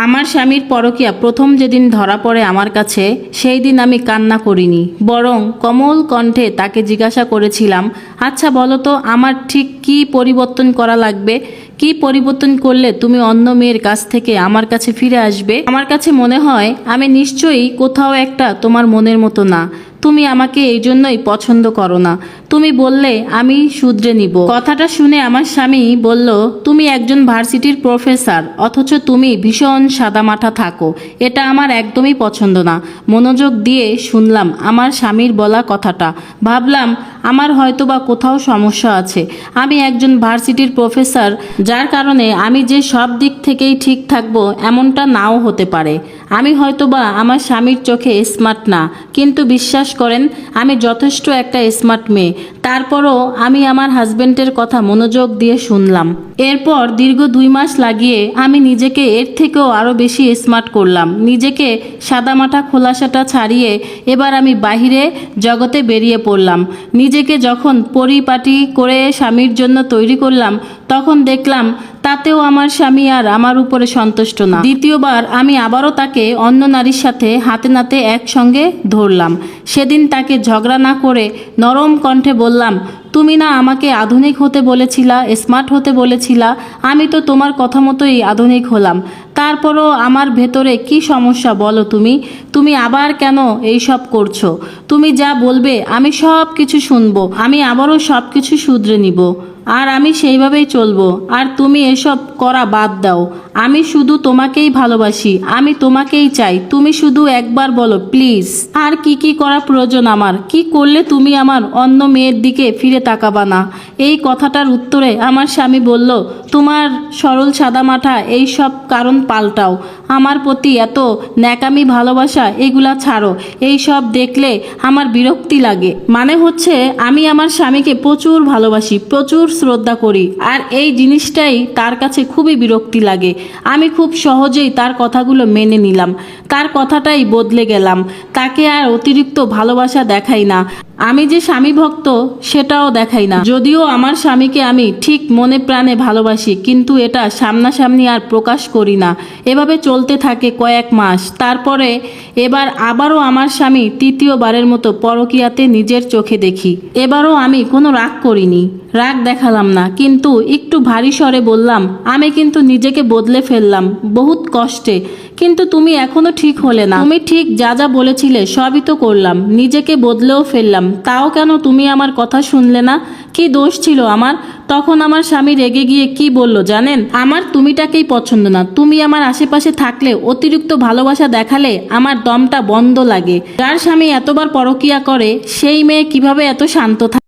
আমার স্বামীর পরকীয়া প্রথম যেদিন ধরা পড়ে আমার কাছে, সেই দিন আমি কান্না করিনি, বরং কোমল কণ্ঠে তাকে জিজ্ঞাসা করেছিলাম, আচ্ছা বলো তো, আমার ঠিক কি পরিবর্তন করা লাগবে? কি পরিবর্তন করলে তুমি অন্য মেয়ের কাছ থেকে আমার কাছে ফিরে আসবে? আমার কাছে মনে হয় আমি নিশ্চয়ই কোথাও একটা তোমার মনের মতো না। তুমি আমাকে এই জন্যই পছন্দ করো না। তুমি বললে আমি শুধরে নিব। কথাটা শুনে আমার স্বামী বলল, তুমি একজন ভার্সিটির প্রফেসর, অথচ তুমি ভীষণ সাদামাঠা থাকো। এটা আমার একদমই পছন্দ না। মনোযোগ দিয়ে শুনলাম আমার স্বামীর বলা কথাটা। ভাবলাম আমার হয়তোবা কোথাও সমস্যা আছে। আমি একজন ভার্সিটির প্রফেসর, যার কারণে আমি যে সব দিক থেকেই ঠিক থাকবো এমনটা নাও হতে পারে। আমি হয়তোবা আমার স্বামীর চোখে স্মার্ট না, কিন্তু বিশ্বাস করেন আমি যথেষ্ট একটা স্মার্ট মেয়ে। তারপরও আমি আমার হাজবেন্ডের কথা মনোযোগ দিয়ে শুনলাম। এরপর দীর্ঘ 2 মাস লাগিয়ে আমি নিজেকে এর থেকেও আরও বেশি স্মার্ট করলাম। নিজেকে সাদামাটা খোলাসাটা ছাড়িয়ে এবার আমি বাহিরে জগতে বেরিয়ে পড়লাম। নিজেকে যখন পরিপাটি করে স্বামীর জন্য তৈরি করলাম, তখন দেখলাম তাতেও আমার স্বামী আর আমার উপরে সন্তুষ্ট না। দ্বিতীয়বার আমি আবারও তাকে অন্য নারীর সাথে হাতে নাতে একসঙ্গে ধরলাম। সেদিন তাকে ঝগড়া না করে নরম কণ্ঠে বললাম, তুমি না আমাকে আধুনিক হতে বলেছিলা, স্মার্ট হতে বলেছিলা, আমি তো তোমার কথা মতোই আধুনিক হলাম। তারপরও আমার ভেতরে কি সমস্যা বলো তুমি? তুমি আবার কেন এইসব করছো? তুমি যা বলবে আমি সব কিছু শুনবো। আমি আবারও সব কিছু শুধরে নিব, আর আমি সেইভাবেই চলবো। আর তুমি এসব করা বাদ দাও। আমি শুধু তোমাকেই ভালোবাসি, আমি তোমাকেই চাই। তুমি শুধু একবার বলো প্লিজ, আর কি কি করা প্রয়োজন আমার? কি করলে তুমি আমার অন্য মেয়ের দিকে ফিরে তাকাবা না? এই কথাটার উত্তরে আমার স্বামী বলল, তোমার সরল সাদামাঠা এই সব কারণ পাল্টাও। আমার প্রতি এত ন্যাকামি ভালোবাসা এগুলা ছাড়ো। এই সব দেখলে আমার বিরক্তি লাগে। মানে হচ্ছে আমি আমার স্বামীকে প্রচুর ভালোবাসি, প্রচুর শ্রদ্ধা করি, আর এই জিনিসটাই তার কাছে খুবই বিরক্তি লাগে। আমি খুব সহজেই তার কথাগুলো মেনে নিলাম, তার কথাটাই বদলে গেলাম। তাকে আর অতিরিক্ত ভালোবাসা দেখাই না। আমি যে স্বামী ভক্ত সেটাও দেখাই না। যদিও আমার স্বামীকে আমি ঠিক মনে প্রাণে ভালোবাসি, কিন্তু এটা সামনাসামনি আর প্রকাশ করি না। এভাবে চলতে থাকে কয়েক মাস। তারপরে এবার আবারও আমার স্বামী তৃতীয়বারের মতো পরকীয়াতে নিজের চোখে দেখি। এবারও আমি কোনো রাগ করিনি, রাগ দেখালাম না, কিন্তু একটু ভারী স্বরে বললাম, আমি কিন্তু নিজেকে বদলে ফেললাম বহুত কষ্টে, কিন্তু তুমি এখনো ঠিক হলে না। তুমি ঠিক যা যা বলেছিলে সবই তো করলাম, নিজেকে বদলেও ফেললাম, তাও কেন তুমি আমার কথা শুনলে না? কি দোষ ছিল আমার? তখন আমার স্বামী রেগে গিয়ে কি বলল জানেন? আমার তুমিটাকেই পছন্দ না। তুমি আমার আশেপাশে থাকলে, অতিরিক্ত ভালোবাসা দেখালে আমার দমটা বন্ধ লাগে। যার স্বামী এতবার পরকীয়া করে সেই মেয়ে কিভাবে এত শান্ত থাকে?